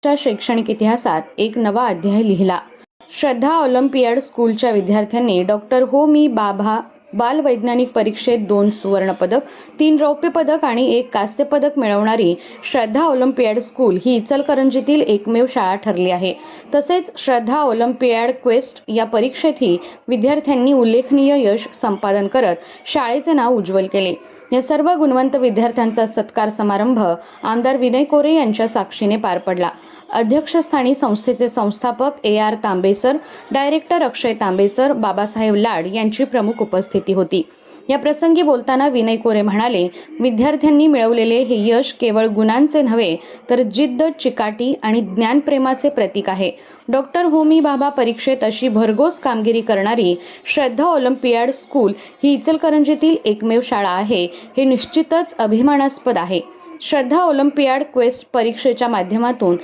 च्या शैक्षणिक इतिहासात एक नवा अध्याय लिहिला। श्रद्धा ऑलिम्पियाड स्कूलच्या विद्यार्थ्यांनी डॉक्टर हो मी बाबा बाल वैज्ञानिक परीक्षेत 2 सुवर्ण पदक, 3 रौप्य पदक आणि 1 कांस्य पदक मिळवणारी श्रद्धा ऑलिम्पियाड स्कूल ही इचलकरंजीतील एकमेव शाळा ठरली आहे। तसेच श्रद्धा ऑलिम्पियाड क्वेस्ट या परीक्षेतही विद्यार्थ्यांनी उल्लेखनीय यश संपादन करत शाळेचे नाव उज्ज्वल केले। या सर्व गुणवंत विद्यार्थ्यांचा सत्कार समारंभ आमदार विनय कोरे यांच्या साक्षीने पार पडला। अध्यक्षस्थानी संस्थेचे संस्थापक AR तांबे सर, डायरेक्टर अक्षय तांबे सर, बाबासाहेब लाड यांची प्रमुख उपस्थिती होती। या प्रसंगी बोलताना विनय कोरे म्हणाले, विद्यार्थ्यांनी मिळवलेले हे यश केवळ गुणांचे नव्हे तर जिद्द, चिकाटी आणि ज्ञानप्रेमाचे प्रतीक आहे। डॉक्टर होमी बाबा परीक्षेत अशी भरघोस कामगिरी करणारी श्रद्धा ऑलिम्पियाड स्कूल ही इचलकरंजीतील एकमेव शाळा आहे, हे निश्चितच अभिमानास्पद आहे। श्रद्धा ऑलिम्पियाड क्वेस्ट परीक्षेच्या माध्यमातून